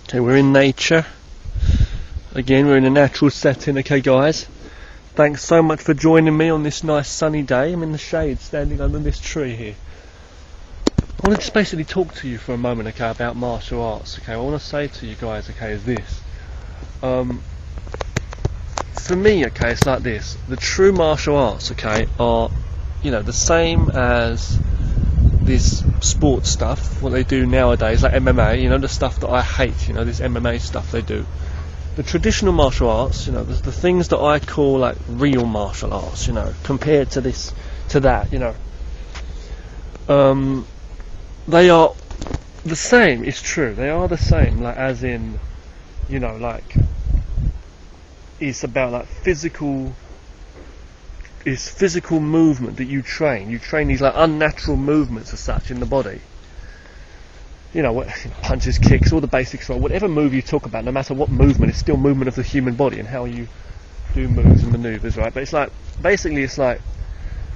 Okay, we're in nature. Again, we're in a natural setting, okay guys? Thanks so much for joining me on this nice sunny day. I'm in the shade, standing under this tree here. I want to just basically talk to you for a moment, okay, about martial arts, okay? What I want to say to you guys, okay, is this. For me, okay, it's like this. The true martial arts, okay, are, you know, the same as this sports stuff, what they do nowadays, like MMA, you know, the stuff that I hate, you know, this MMA stuff they do. The traditional martial arts, you know, the things that I call like real martial arts, you know, compared to this, to that, you know, they are the same. It's true, they are the same, like as in, you know, like it's about like physical movement that you train these like unnatural movements as such in the body, you know, punches, kicks, all the basics, right? Whatever move you talk about, no matter what movement, it's still movement of the human body and how you do moves and maneuvers, right? But it's like, basically it's like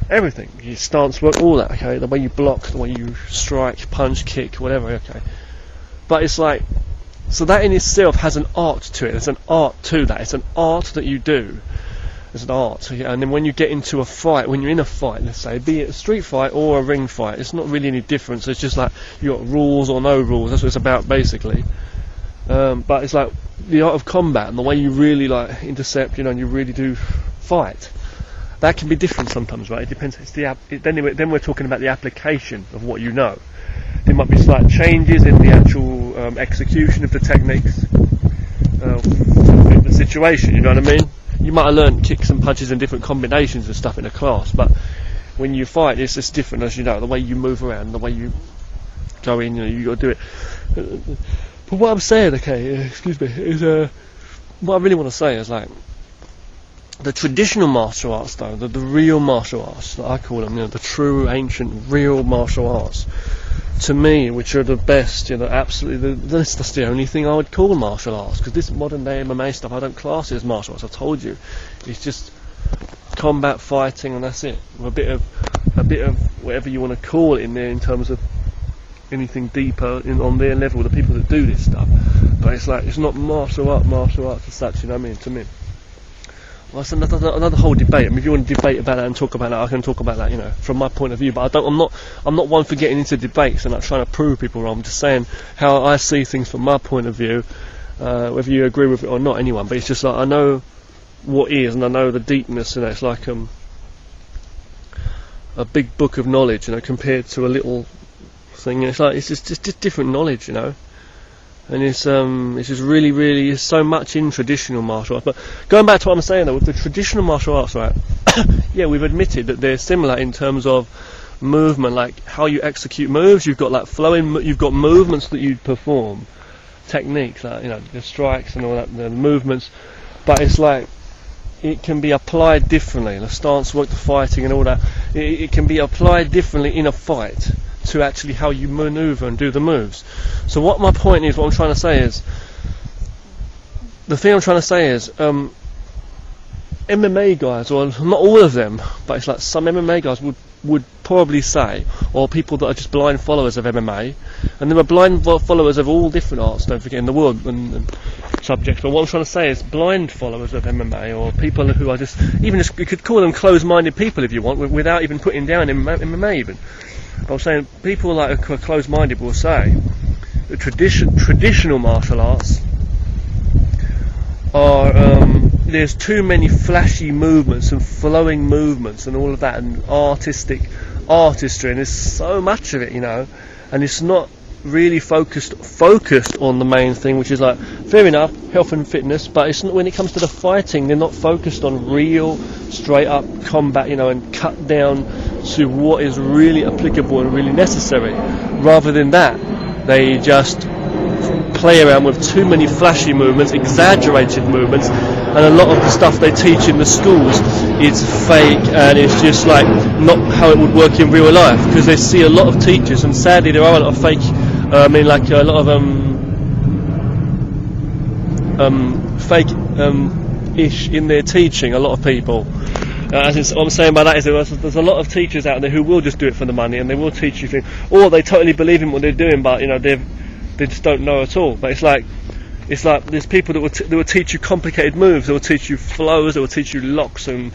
everything, your stance work, all that, okay, the way you block, the way you strike, punch, kick, whatever, okay. But it's like, so that in itself has an art to it. There's an art to that. It's an art that you do. It's an art. And then when you get into a fight, when you're in a fight, let's say, be it a street fight or a ring fight, it's not really any difference. It's just like you got rules or no rules. That's what it's about, basically. But it's like the art of combat and the way you really like intercept, you know, and you really do fight. That can be different sometimes, right? It depends. It's then we're talking about the application of what you know. There might be slight changes in the actual execution of the techniques, the situation. You know what I mean? You might have learned kicks and punches and different combinations and stuff in a class, but when you fight, it's just different, as you know. The way you move around, the way you go in, you know, you got to do it. But what I'm saying, okay, excuse me, is what I really want to say is like the traditional martial arts, though, the real martial arts that I call them, you know, the true, ancient, real martial arts. To me, which are the best, you know, absolutely, that's the only thing I would call martial arts, because this modern day MMA stuff, I don't class it as martial arts. I told you, it's just combat fighting, and that's it. With a bit of whatever you want to call it in there, in terms of anything deeper on their level, the people that do this stuff. But it's like, it's not martial arts as such, you know what I mean? To me. Well, that's another whole debate. I mean, if you want to debate about that and talk about that, I can talk about that, you know, from my point of view. But I'm not one for getting into debates and like trying to prove people wrong. I'm just saying how I see things from my point of view, whether you agree with it or not, anyone. But it's just like, I know what is, and I know the deepness, you know. It's like a big book of knowledge, you know, compared to a little thing. It's like, it's just different knowledge, you know. And it's just really so much in traditional martial arts. But going back to what I'm saying though, with the traditional martial arts, right? Yeah, we've admitted that they're similar in terms of movement, like how you execute moves. You've got like flowing, you've got movements that you perform, techniques, like, you know, the strikes and all that, the movements. But it's like, it can be applied differently. The stance work, the fighting and all that, it can be applied differently in a fight to actually how you maneuver and do the moves. So what my point is, what I'm trying to say is, the thing I'm trying to say is, MMA guys, or not all of them, but it's like some MMA guys would probably say, or people that are just blind followers of MMA, and there are blind followers of all different arts, don't forget, in the world and subjects. But what I'm trying to say is, blind followers of MMA, or people who are just, you could call them closed-minded people if you want, without even putting down MMA even. But I'm saying people like are closed-minded will say that traditional martial arts are there's too many flashy movements and flowing movements and all of that, and artistry, and there's so much of it, you know, and it's not really focused on the main thing, which is like, fair enough, health and fitness, but it's not, when it comes to the fighting, they're not focused on real straight up combat, you know, and cut down to what is really applicable and really necessary. Rather than that, they just play around with too many flashy movements, exaggerated movements, and a lot of the stuff they teach in the schools is fake, and it's just like not how it would work in real life, because they see a lot of teachers, and sadly there are a lot of fake, I mean, like a lot of fake ish in their teaching, a lot of people. What I'm saying by that is there's a lot of teachers out there who will just do it for the money, and they will teach you things, or they totally believe in what they're doing, but you know, they just don't know at all. But it's like, It's like there's people that will teach you complicated moves, that will teach you flows, that will teach you locks and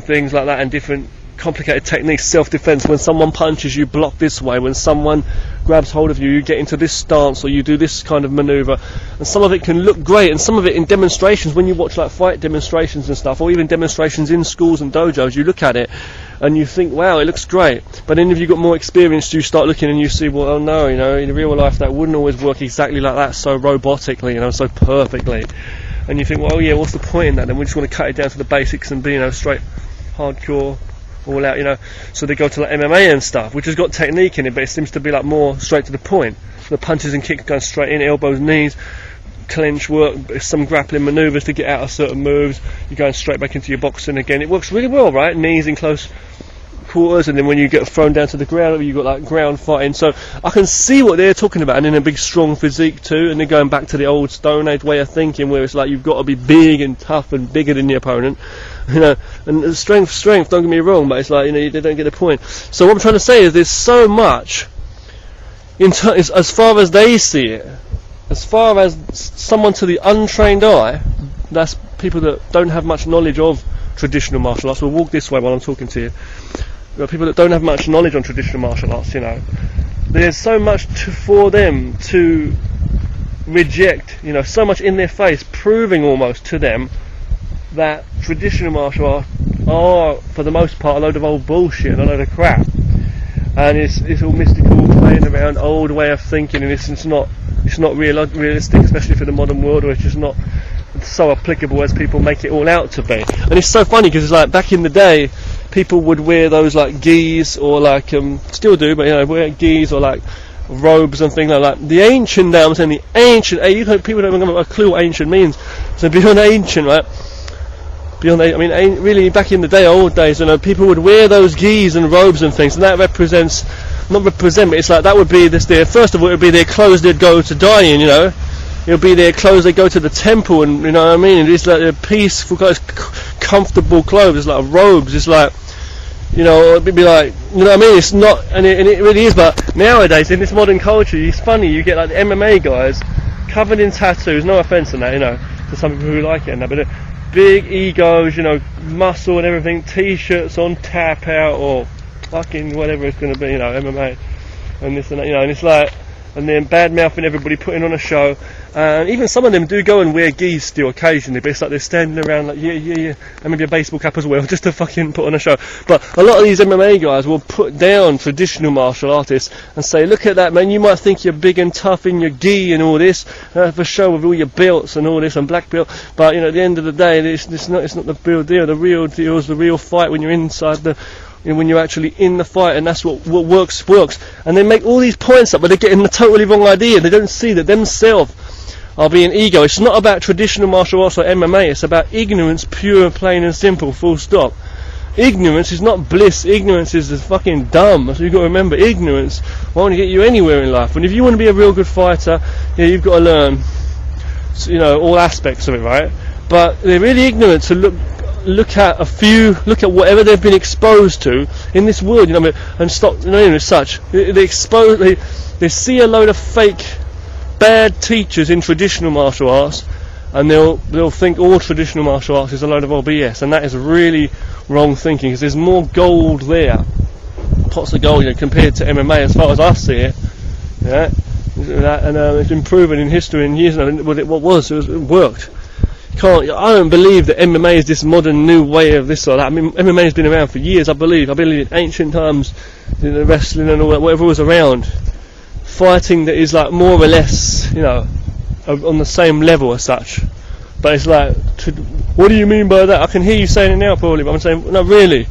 things like that, and different complicated techniques, self-defense. When someone punches you, block this way. When someone grabs hold of you, you get into this stance, or you do this kind of maneuver. And some of it can look great, and some of it in demonstrations, when you watch like fight demonstrations and stuff, or even demonstrations in schools and dojos, you look at it and you think, wow, it looks great. But then if you've got more experience, you start looking and you see, well, oh no, you know, in real life that wouldn't always work exactly like that, so robotically, you know, so perfectly. And you think, well, oh yeah, what's the point in that? Then we just want to cut it down to the basics and be, you know, straight hardcore, all out, you know. So they go to like MMA and stuff, which has got technique in it, but it seems to be like more straight to the point. The punches and kicks going straight in, elbows, knees, clinch work, some grappling manoeuvres to get out of certain moves. You're going straight back into your boxing again. It works really well, right? Knees in close quarters, and then when you get thrown down to the ground, you've got like ground fighting. So I can see what they're talking about, and then a big strong physique too, and they're going back to the old Stone Age way of thinking, where it's like you've got to be big and tough and bigger than the opponent, you know. And strength, don't get me wrong, but it's like, you know, they don't get the point. So what I'm trying to say is there's so much as far as they see it, as far as someone to the untrained eye, that's people that don't have much knowledge of traditional martial arts. We'll walk this way while I'm talking to you. People that don't have much knowledge on traditional martial arts, you know, there's so much for them to reject, you know, so much in their face, proving almost to them that traditional martial arts are, for the most part, a load of old bullshit and a load of crap, and it's all mystical, playing around, old way of thinking, and it's not realistic, especially for the modern world, or it's just not so applicable as people make it all out to be. And it's so funny because it's like back in the day, people would wear those like gis, or like still do, but you know, wear gis or like robes and things like that. The ancient, I'm saying the ancient, people don't even have a clue what ancient means. So beyond ancient, right? Beyond, I mean, really back in the day, old days, you know, people would wear those gis and robes and things, and that represents, not represent, but it's like that would be this. First of all, it would be their clothes they'd go to die in, you know. It'll be their clothes they go to the temple, and you know what I mean. It's like a peaceful, comfortable clothes. It's like robes. It's like, you know, it'd be like, you know what I mean. It's not, and it really is. But nowadays, in this modern culture, it's funny. You get like the MMA guys covered in tattoos. No offense on that, you know, to some people who like it and that, but big egos, you know, muscle and everything. T-shirts on, tap out, or fucking whatever it's going to be, you know, MMA and this and that, you know. And it's like, and then bad mouthing everybody, putting on a show, and even some of them do go and wear gis still occasionally, but it's like they're standing around like yeah, and maybe a baseball cap as well, just to fucking put on a show. But a lot of these MMA guys will put down traditional martial artists and say, look at that, man, you might think you're big and tough in your gi and all this, for show with all your belts and all this and black belt, but you know, at the end of the day, it's not the real deal. The real deal is the real fight when you're inside when you're actually in the fight, and that's what works. And they make all these points up, but they're getting the totally wrong idea. They don't see that themselves are being ego. It's not about traditional martial arts or MMA. It's about ignorance, pure, plain and simple, full stop. Ignorance is not bliss. Ignorance is fucking dumb. So you've got to remember, ignorance won't get you anywhere in life. And if you want to be a real good fighter, yeah, you've got to learn, you know, all aspects of it, right? But they're really ignorant to look at whatever they've been exposed to in this world, you know, and stop, you know, as such. They see a load of fake, bad teachers in traditional martial arts, and they'll think all traditional martial arts is a load of old BS, and that is really wrong thinking, because there's more gold there, pots of gold, you know, compared to MMA, as far as I see it. Yeah, and it's been proven in history and years. It worked. I don't believe that MMA is this modern new way of this or that. I mean, MMA has been around for years, I believe in ancient times, you know, wrestling and all that, whatever was around, fighting that is like more or less, you know, on the same level as such. But it's like, what do you mean by that? I can hear you saying it now probably, but I'm saying, no, really.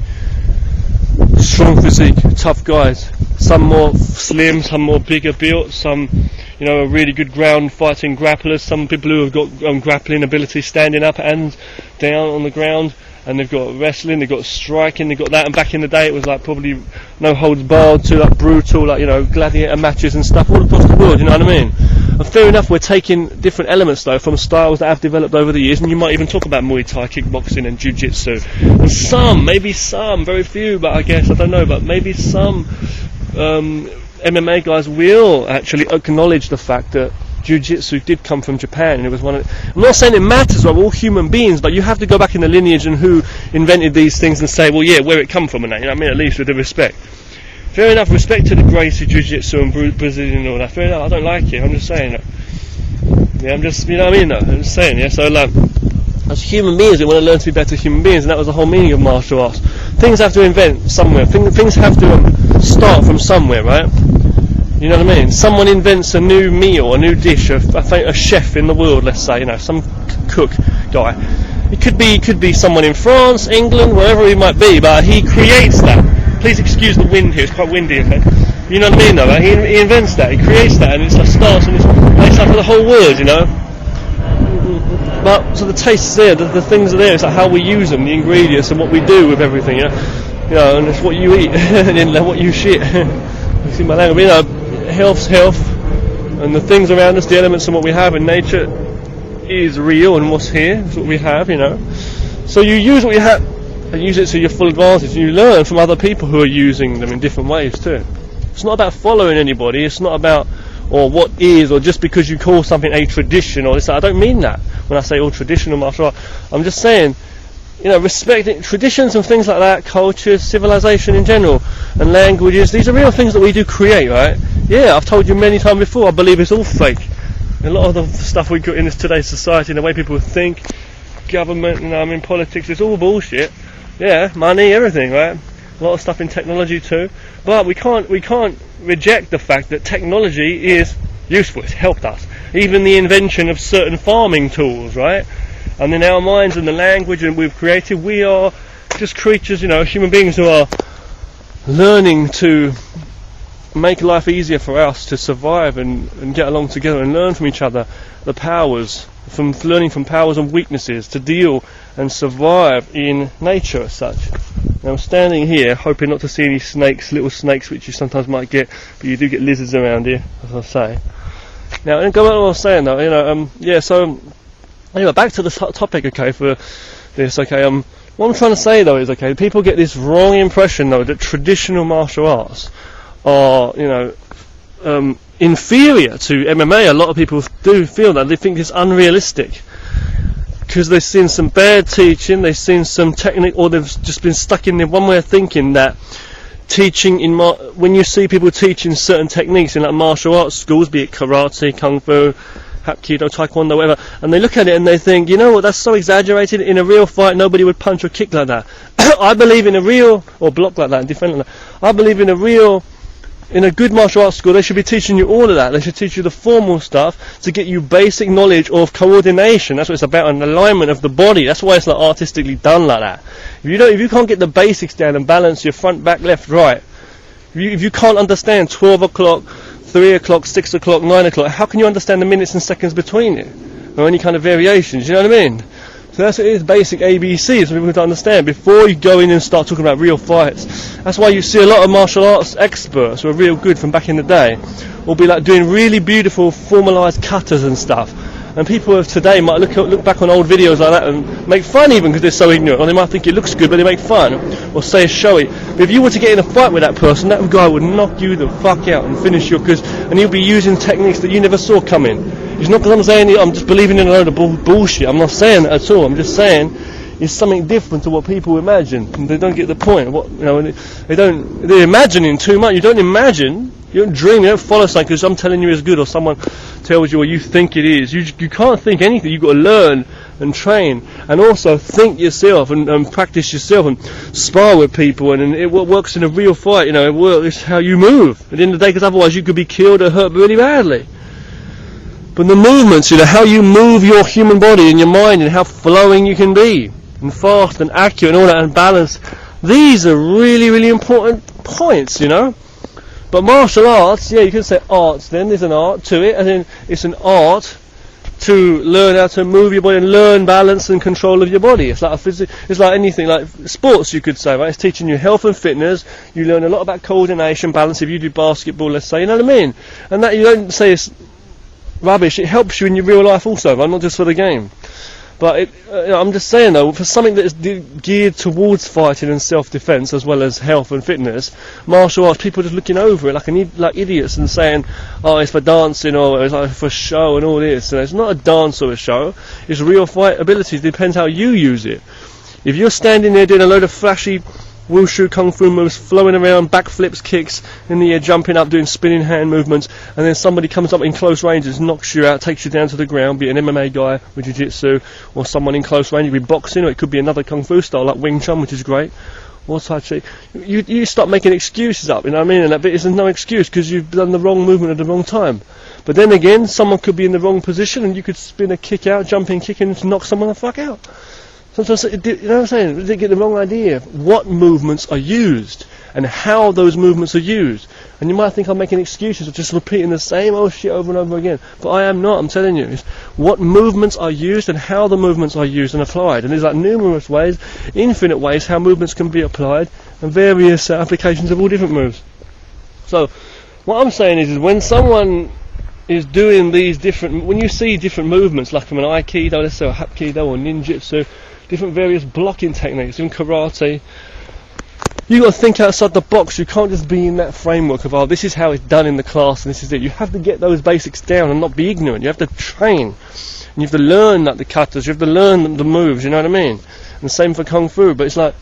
Strong physique, tough guys. Some more slim, some more bigger built, some, you know, really good ground fighting grapplers, some people who have got grappling ability, standing up and down on the ground, and they've got wrestling, they've got striking, they've got that. And back in the day it was like probably no holds barred to like brutal, like, you know, gladiator matches and stuff all across the world, you know what I mean? And fair enough, we're taking different elements though from styles that have developed over the years, and you might even talk about Muay Thai, kickboxing and Jiu-Jitsu, and maybe some, very few, but I guess, I don't know, but maybe some MMA guys will actually acknowledge the fact that jiu-jitsu did come from Japan, and it was one of, I'm not saying it matters, we're all human beings, but you have to go back in the lineage and who invented these things and say, well, yeah, where it come from and that, you know what I mean, at least with the respect. Fair enough, respect to the Gracie jiu-jitsu and Brazilian and all that, fair enough, I don't like it, I'm just saying that. Yeah, I'm just, you know what I mean, though, I'm just saying, yeah, so like, as human beings, we want to learn to be better human beings, and that was the whole meaning of martial arts. Things have to invent somewhere, things have to start from somewhere, right? You know what I mean? Someone invents a new meal, a new dish, a chef in the world, let's say, you know, some cook guy. It could be someone in France, England, wherever he might be, but he creates that. Please excuse the wind here, it's quite windy, okay? You know what I mean, though, right? He invents that, he creates that, and it's a start, and it's like for the whole world, you know? But, so the taste is there, the things are there, it's like how we use them, the ingredients, and what we do with everything, you know, and it's what you eat, and then what you shit. You see my language, you know, health's health, and the things around us, the elements and what we have in nature is real, and what's here is what we have, you know. So you use what you have, and use it to your full advantage, and you learn from other people who are using them in different ways too. It's not about following anybody, it's not about or what is, or just because you call something a tradition or this. I don't mean that when I say all traditional martial art. I'm just saying, you know, respecting traditions and things like that, cultures, civilization in general, and languages. These are real things that we do create, right? Yeah, I've told you many times before, I believe it's all fake. A lot of the stuff we got in today's society, and the way people think, government, you know, I mean, politics, it's all bullshit. Yeah, money, everything, right? A lot of stuff in technology too. But we can't reject the fact that technology is useful, it's helped us. Even the invention of certain farming tools, right? And in our minds and the language and we've created, we are just creatures, you know, human beings who are learning to make life easier for us to survive and get along together and learn from each other the powers, from learning from powers and weaknesses to deal and survive in nature as such. Now I'm standing here hoping not to see any snakes, little snakes which you sometimes might get, but you do get lizards around here, as I say. Now, and go on what I was saying though, you know, yeah, so anyway, back to the topic, okay, for this, okay, what I'm trying to say though is, okay, people get this wrong impression though that traditional martial arts are, you know, inferior to MMA. A lot of people do feel that, they think it's unrealistic. Because they've seen some bad teaching, they've seen some technique, or they've just been stuck in their one way of thinking that teaching when you see people teaching certain techniques in like martial arts schools, be it karate, kung fu, hapkido, taekwondo, whatever, and they look at it and they think, you know what, that's so exaggerated. In a real fight, nobody would punch or kick like that. I believe in a real, or block like that, and defend like that. I believe in a good martial arts school, they should be teaching you all of that. They should teach you the formal stuff to get you basic knowledge of coordination. That's what it's about, an alignment of the body. That's why it's like artistically done like that. If you can't get the basics down and balance your front, back, left, right, if you can't understand 12 o'clock, 3 o'clock, 6 o'clock, 9 o'clock, how can you understand the minutes and seconds between it? Or any kind of variations, you know what I mean? So that's what it is, basic ABCs for people to understand before you go in and start talking about real fights. That's why you see a lot of martial arts experts who are real good from back in the day will be like doing really beautiful formalised katas and stuff. And people of today might look back on old videos like that and make fun even because they're so ignorant. Or they might think it looks good but they make fun or say it's showy. But if you were to get in a fight with that person, that guy would knock you the fuck out and finish you, and he'll be using techniques that you never saw coming. It's not because I'm saying I'm just believing in a load of bullshit. I'm not saying that at all. I'm just saying it's something different to what people imagine. And they don't get the point. They're imagining too much. You don't imagine. You don't dream. You don't follow something because I'm telling you it's good or someone tells you what you think it is. You can't think anything. You've got to learn and train and also think yourself and practice yourself and spar with people, and it works in a real fight. You know, it's how you move at the end of the day, because otherwise you could be killed or hurt really badly. But the movements, you know, how you move your human body and your mind and how flowing you can be and fast and accurate and all that and balanced, these are really, really important points, you know. But martial arts, yeah, you can say arts then, there's an art to it, and then it's an art to learn how to move your body and learn balance and control of your body. It's like it's like anything, like sports you could say, right? It's teaching you health and fitness, you learn a lot about coordination, balance, if you do basketball, let's say, you know what I mean? And that, you don't say it's rubbish, it helps you in your real life also, right? Not just for the game. But I'm just saying though, for something that is geared towards fighting and self-defense as well as health and fitness, martial arts, people are just looking over it like idiots and saying, oh, it's for dancing or it's like for show and all this. And it's not a dance or a show. It's real fight ability. It depends how you use it. If you're standing there doing a load of flashy wushu kung fu moves, flowing around, backflips, kicks in the air, jumping up, doing spinning hand movements, and then somebody comes up in close range and knocks you out, takes you down to the ground, be it an MMA guy with jiu-jitsu, or someone in close range, it could be boxing, or it could be another kung fu style like Wing Chun, which is great, or Tai Chi. You start making excuses up, you know what I mean? And there's no excuse because you've done the wrong movement at the wrong time. But then again, someone could be in the wrong position and you could spin a kick out, jumping kick, and knock someone the fuck out. Sometimes, you know what I'm saying? They get the wrong idea of what movements are used and how those movements are used. And you might think I'm making excuses or just repeating the same old shit over and over again. But I am not, I'm telling you. It's what movements are used and how the movements are used and applied. And there's like numerous ways, infinite ways how movements can be applied and various applications of all different moves. So, what I'm saying is when someone is doing these different, when you see different movements like from an Aikido, let's say, or Hapkido or Ninjutsu, different various blocking techniques in karate, you got to think outside the box. You can't just be in that framework of, oh, this is how it's done in the class and this is it. You have to get those basics down and not be ignorant. You have to train and you have to learn like the katas, you have to learn the moves, you know what I mean? And the same for kung fu, but it's like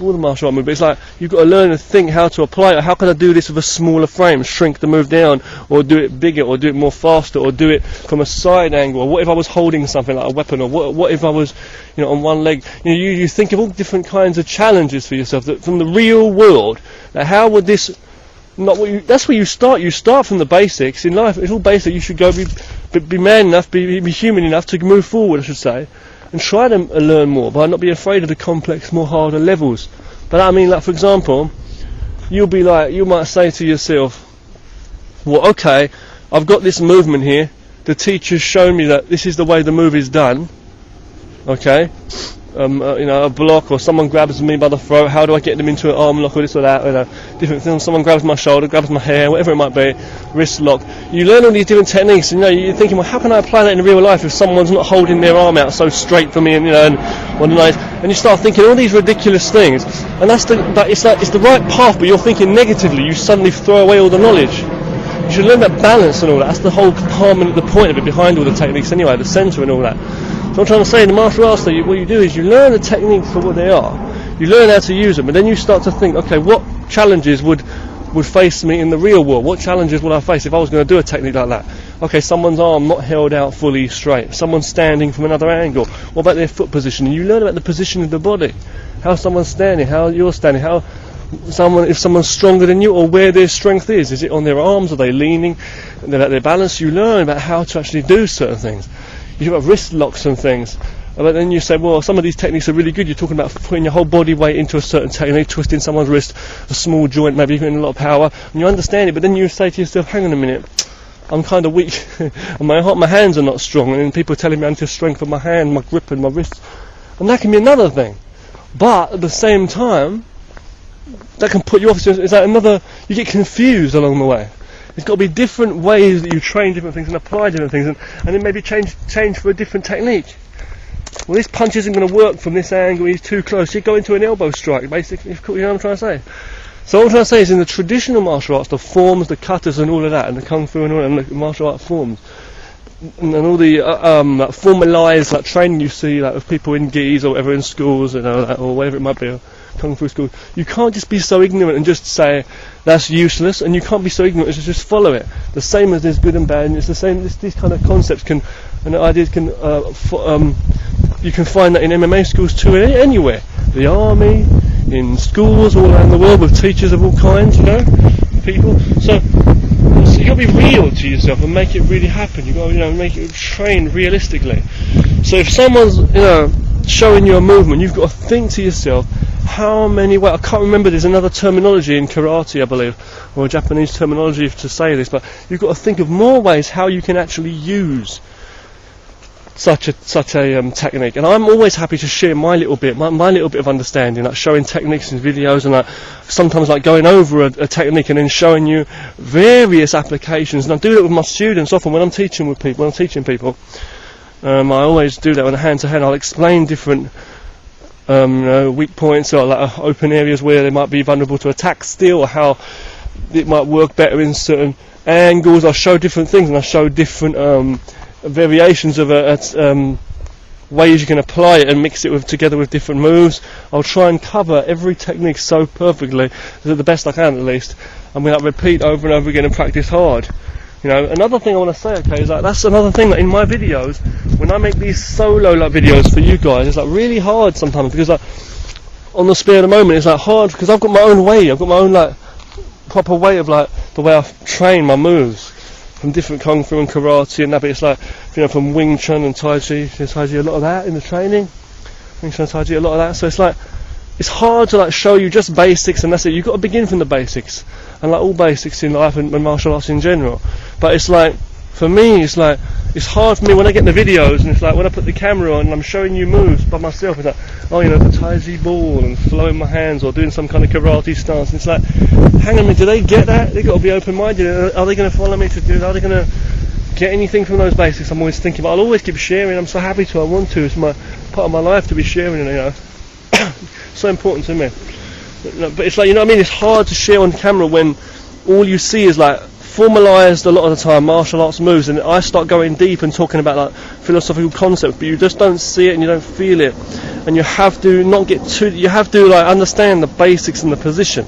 all the martial art moves, but it's like you've got to learn to think how to apply it. How can I do this with a smaller frame, shrink the move down, or do it bigger, or do it more faster, or do it from a side angle, or what if I was holding something like a weapon, or what if I was, you know, on one leg. You know, you think of all different kinds of challenges for yourself that from the real world. Now, how would this not what you, that's where you start from the basics in life. It's all basic. You should go be man enough, be human enough to move forward, I should say, and try to learn more, but not be afraid of the complex, more harder levels. But I mean, like for example, you might say to yourself, well, okay, I've got this movement here, the teacher's shown me that this is the way the move is done, okay, you know, a block, or someone grabs me by the throat, how do I get them into an arm lock, or this or that, you know, different things, someone grabs my shoulder, grabs my hair, whatever it might be, wrist lock. You learn all these different techniques, and you know, you're thinking, well, how can I apply that in real life if someone's not holding their arm out so straight for me, and you know, and you start thinking all these ridiculous things, and it's the right path, but you're thinking negatively, you suddenly throw away all the knowledge. You should learn that balance and all that. That's the whole harmony, the point of it behind all the techniques anyway, the centre and all that. So I'm trying to say, in the martial arts, what you do is you learn the techniques for what they are. You learn how to use them, and then you start to think, okay, what challenges would face me in the real world? What challenges would I face if I was going to do a technique like that? Okay, someone's arm not held out fully straight, someone's standing from another angle. What about their foot position? And you learn about the position of the body, how someone's standing, how you're standing, how if someone's stronger than you, or where their strength is. Is it on their arms? Are they leaning? About their balance? You learn about how to actually do certain things. You have wrist locks and things. But then you say, well, some of these techniques are really good. You're talking about putting your whole body weight into a certain technique, twisting someone's wrist, a small joint, maybe even a lot of power, and you understand it, but then you say to yourself, hang on a minute, I'm kind of weak, and my hands are not strong, and then people are telling me I need to strengthen my hand, my grip and my wrist, and that can be another thing. But at the same time, that can put you off. It's like you get confused along the way. It's got to be different ways that you train different things and apply different things, and then maybe change for a different technique. Well, this punch isn't going to work from this angle, he's too close. You go into an elbow strike, basically, you know what I'm trying to say. So what I'm trying to say is, in the traditional martial arts, the forms, the katas and all of that, and the kung fu and all that, and the martial art forms, and all the like formalised like training you see, like with people in gis or whatever in schools, you know, or whatever it might be, or kung fu school. You can't just be so ignorant and just say that's useless, and you can't be so ignorant as to just follow it. The same as there's good and bad, and it's the same. These kind of concepts and ideas can you can find that in MMA schools too, anywhere. The army, in schools all around the world with teachers of all kinds, you know, people. So you got to be real to yourself and make it really happen. You got to, you know, make it train realistically. So if someone's, you know, showing you a movement, you've got to think to yourself, how many ways? I can't remember. There's another terminology in karate, I believe, or a Japanese terminology to say this, but you've got to think of more ways how you can actually use such a technique. And I'm always happy to share my little bit of understanding, like showing techniques in videos, and like sometimes like going over a technique and then showing you various applications. And I do it with my students often when I'm teaching people. I always do that on a hand-to-hand. I'll explain different weak points or like open areas where they might be vulnerable to attack still, or how it might work better in certain angles. I'll show different things, and I'll show different variations of ways you can apply it and mix it together with different moves. I'll try and cover every technique so perfectly, the best I can at least. I'm going to repeat over and over again and practice hard. You know, another thing I want to say, okay, is like that's another thing that in my videos, when I make these solo like videos for you guys, it's like really hard sometimes, because like on the spur of the moment it's like hard because I've got my own way, I've got my own like proper way of like the way I train my moves from different kung fu and karate and that. But it's like, you know, from Wing Chun and Tai Chi, there's Tai Chi a lot of that in the training. Wing Chun and Tai Chi a lot of that. So it's like it's hard to like show you just basics and that's it. You've got to begin from the basics, and like all basics in life and martial arts in general. But it's like, for me, it's like, it's hard for me when I get in the videos, and it's like when I put the camera on and I'm showing you moves by myself, it's like, oh, you know, the Tai Chi ball and flowing my hands or doing some kind of karate stance. And it's like, hang on a minute, do they get that? They've got to be open-minded. Are they going to follow me to do that? Are they going to get anything from those basics? I'm always thinking, but I'll always keep sharing. I'm so happy to, I want to. It's my part of my life to be sharing, you know. So important to me. But it's like, you know what I mean, it's hard to share on camera when all you see is like formalised a lot of the time martial arts moves, and I start going deep and talking about like philosophical concepts, but you just don't see it and you don't feel it, and you have to not get too, you have to like understand the basics and the position.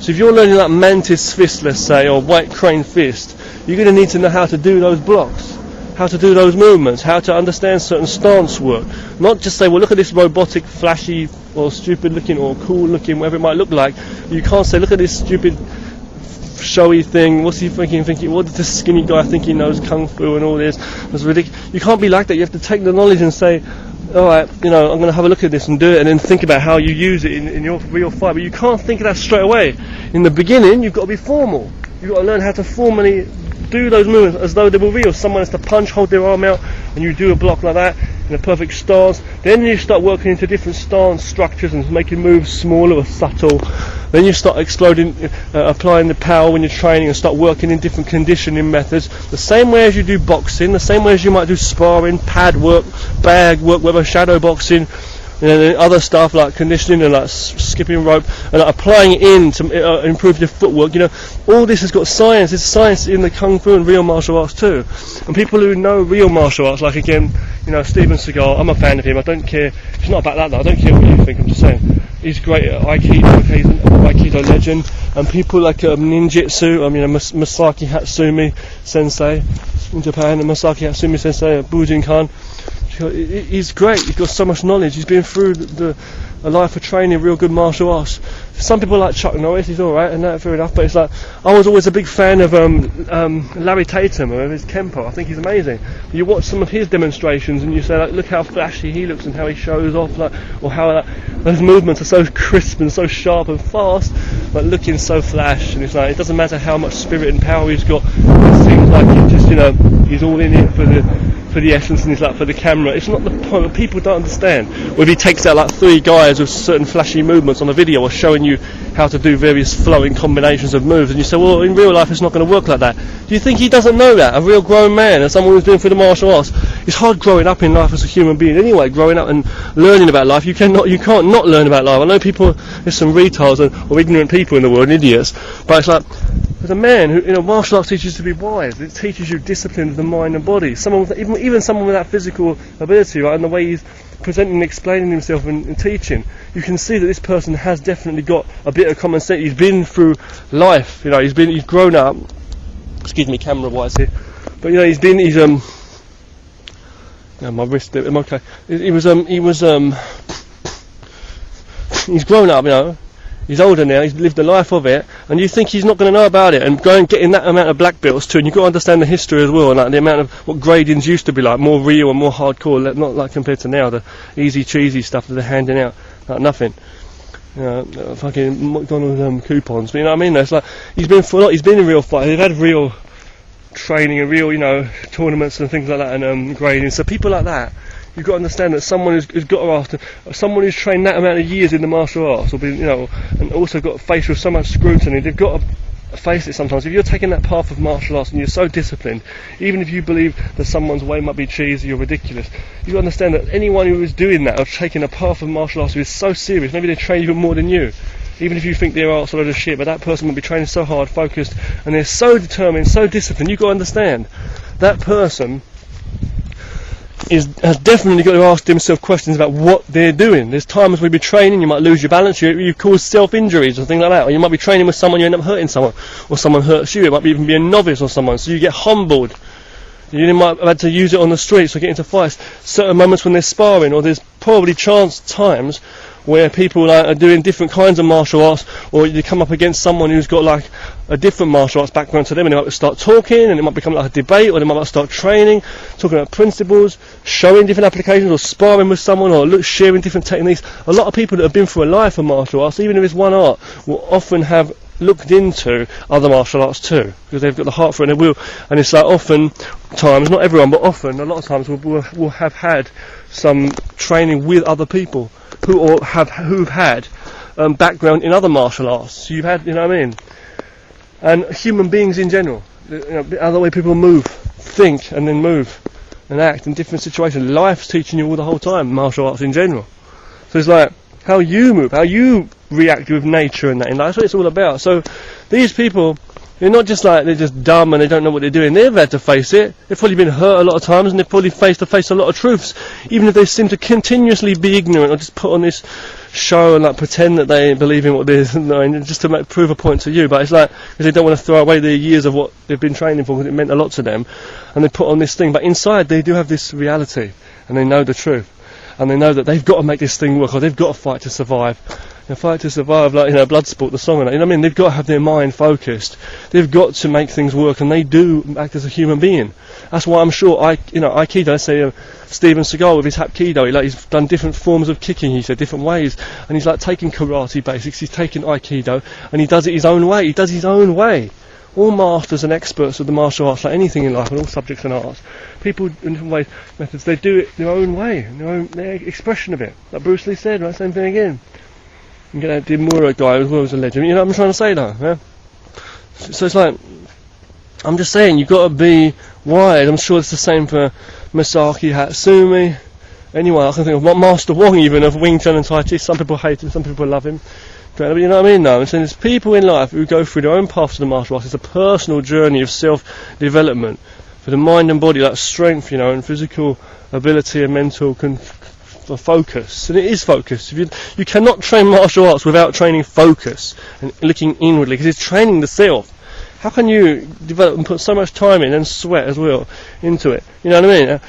So if you're learning like mantis fist, let's say, or white crane fist, you're going to need to know how to do those blocks, how to do those movements, how to understand certain stance work. Not just say, well, look at this robotic, flashy, or stupid looking, or cool looking, whatever it might look like. You can't say, look at this stupid, showy thing. What's he thinking? What does this skinny guy think he knows kung fu and all this? That's ridiculous. You can't be like that. You have to take the knowledge and say, all right, you know, I'm going to have a look at this and do it, and then think about how you use it in your real fight. But you can't think of that straight away. In the beginning, you've got to be formal. You've got to learn how to formally do those movements as though they were real. Someone has to punch, hold their arm out, and you do a block like that in a perfect stance. Then you start working into different stance structures and making moves smaller or subtle. Then you start applying the power when you're training, and start working in different conditioning methods. The same way as you do boxing, the same way as you might do sparring, pad work, bag work, whether shadow boxing, and then other stuff like conditioning and like skipping rope, and like applying it in to improve your footwork. You know, all this has got science. There's science in the kung fu and real martial arts too. And people who know real martial arts, like again, you know, Steven Seagal, I'm a fan of him. I don't care. It's not about that though. I don't care what you think. I'm just saying he's great at Aikido. He's an Aikido legend. And people like ninjutsu. I mean, Masaki Hatsumi Sensei in Japan, and Masaki Hatsumi Sensei, Bujinkan. He's great. He's got so much knowledge. He's been through a life of training real good martial arts. Some people like Chuck Norris. He's all right, and that fair enough. But it's like, I was always a big fan of Larry Tatum, of his Kempo. I think he's amazing. You watch some of his demonstrations, and you say, like, look how flashy he looks and how he shows off, like, or how those movements are so crisp and so sharp and fast, like looking so flash. And it's like, it doesn't matter how much spirit and power he's got. It seems like he just, you know, he's all in it for the essence, and it's like for the camera. It's not the point. People don't understand. Or if he takes out like 3 guys with certain flashy movements on a video, or showing you how to do various flowing combinations of moves, and you say, well, in real life it's not going to work like that. Do you think he doesn't know that? A real grown man, and someone who's doing for the martial arts. It's hard growing up in life as a human being anyway, growing up and learning about life. You can't not learn about life. I know people, there's some retards or ignorant people in the world, idiots, but it's like, as a man who, you know, martial arts teaches you to be wise. It teaches you discipline of the mind and body. Someone with, even someone with that physical ability, right, and the way he's presenting and explaining himself and teaching, you can see that this person has definitely got a bit of common sense. He's been through life, you know. He's grown up. Excuse me, camera-wise here, but you know, he's no, my wrist. I'm okay. He's grown up, you know. He's older now, he's lived a life of it, and you think he's not going to know about it, and go and getting that amount of black belts too, and you've got to understand the history as well, and like the amount of what gradings used to be like, more real and more hardcore, not like compared to now, the easy cheesy stuff that they're handing out, like nothing. You know, fucking McDonald's coupons, but you know what I mean? It's like, he's been in real fight, they've had real training and real, you know, tournaments and things like that, and grading, so people like that, you've got to understand that someone who's got to after someone who's trained that amount of years in the martial arts, or been, you know, and also got faced with so much scrutiny, they've got to face it sometimes, if you're taking that path of martial arts and you're so disciplined, even if you believe that someone's way might be cheesy or ridiculous, you understand that anyone who is doing that, or taking a path of martial arts who is so serious, maybe they train even more than you, even if you think they're a load of shit, but that person will be training so hard, focused, and they're so determined, so disciplined. You've got to understand, that person has definitely got to ask themselves questions about what they're doing. There's times we'll be training, you might lose your balance, you cause self-injuries or things like that, or you might be training with someone, you end up hurting someone, or someone hurts you. It might even be a novice or someone, so you get humbled. You might have had to use it on the streets or get into fights. Certain moments when they're sparring, or there's probably times where people are doing different kinds of martial arts, or you come up against someone who's got like a different martial arts background to them, and they might start talking, and it might become like a debate, or they might start training, talking about principles, showing different applications, or sparring with someone, or sharing different techniques. A lot of people that have been through a life of martial arts, even if it's one art, will often have looked into other martial arts too, because they've got the heart for it and they will. And it's like often times, not everyone, but often, a lot of times we'll have had some training with other people who've had background in other martial arts. You've had, you know what I mean? And human beings in general, the other way people move, think, and then move and act in different situations. Life's teaching you all the whole time, martial arts in general. So it's like how you move, how you react with nature and that, and that's what it's all about. So these people, they're not just like, they're just dumb and they don't know what they're doing. They've had to face it. They've probably been hurt a lot of times, and they've probably faced a lot of truths, even if they seem to continuously be ignorant or just put on this show and like pretend that they believe in what they're doing, just to prove a point to you. But it's like, because they don't want to throw away their years of what they've been training for, because it meant a lot to them, and they put on this thing. But inside they do have this reality, and they know the truth, and they know that they've got to make this thing work, or they've got to fight to survive. And fight to survive, like, you know, Bloodsport, the song, and that, you know what I mean? They've got to have their mind focused. They've got to make things work, and they do act as a human being. That's why I'm sure Aikido, let's say Steven Seagal with his Hapkido, he's done different forms of kicking, he said, different ways, and he's like taking karate basics, he's taking Aikido, and he does it his own way. He does his own way. All masters and experts of the martial arts, like anything in life, and all subjects and arts, people in different ways, methods, they do it their own way, their expression of it. Like Bruce Lee said, right? Same thing again. You get that Demura guy as well as a legend. You know what I'm trying to say though, yeah? So it's like, I'm just saying, you've got to be wide. I'm sure it's the same for Masaki Hatsumi. Anyway, I can think of Master Wong even, of Wing Chun and Tai Chi. Some people hate him, some people love him. But you know what I mean though? I'm saying there's people in life who go through their own paths to the martial arts. It's a personal journey of self-development for the mind and body, like strength, and physical ability and mental focus. And it is focus. You cannot train martial arts without training focus and looking inwardly, because it's training the self. How can you develop and put so much time in and sweat as well into it? You know what I mean?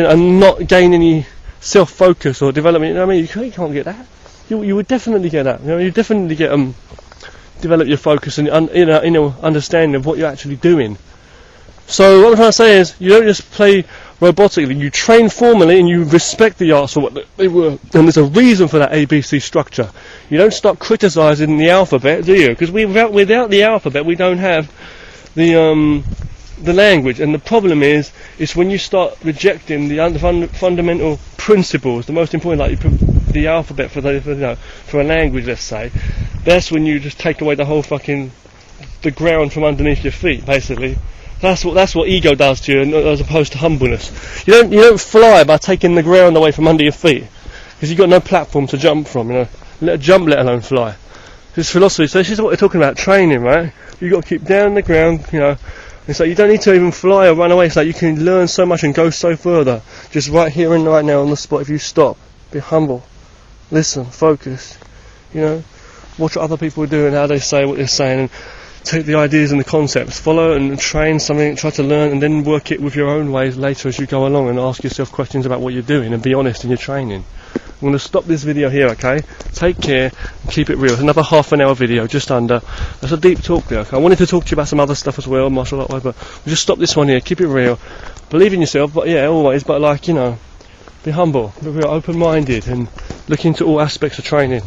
And not gain any self-focus or development. You know what I mean? You can't get that. You would definitely get that. You definitely get develop your focus and understanding of what you're actually doing. So what I'm trying to say is, you don't just play robotically, you train formally and you respect the arts for what they were. And there's a reason for that ABC structure. You don't start criticising the alphabet, do you? Because without the alphabet we don't have the language. And the problem is when you start rejecting the fundamental principles, the most important, like you put the alphabet for a language, let's say, that's when you just take away the whole the ground from underneath your feet, basically. That's what ego does to you, as opposed to humbleness. You don't fly by taking the ground away from under your feet, because you've got no platform to jump from. Let alone fly. This philosophy. So this is what we're talking about, training, right? You've got to keep down on the ground. It's like you don't need to even fly or run away. It's like you can learn so much and go so further, just right here and right now on the spot. If you stop, be humble, listen, focus. Watch what other people do and how they say what they're saying, and take the ideas and the concepts, follow and train something, try to learn, and then work it with your own ways later as you go along, and ask yourself questions about what you're doing and be honest in your training. I'm going to stop this video here, okay? Take care and keep it real. It's another half an hour video, just under. That's a deep talk there, okay? I wanted to talk to you about some other stuff as well, martial art, but we'll just stop this one here. Keep it real. Believe in yourself, but yeah, always, but be humble, be real, open-minded, and look into all aspects of training.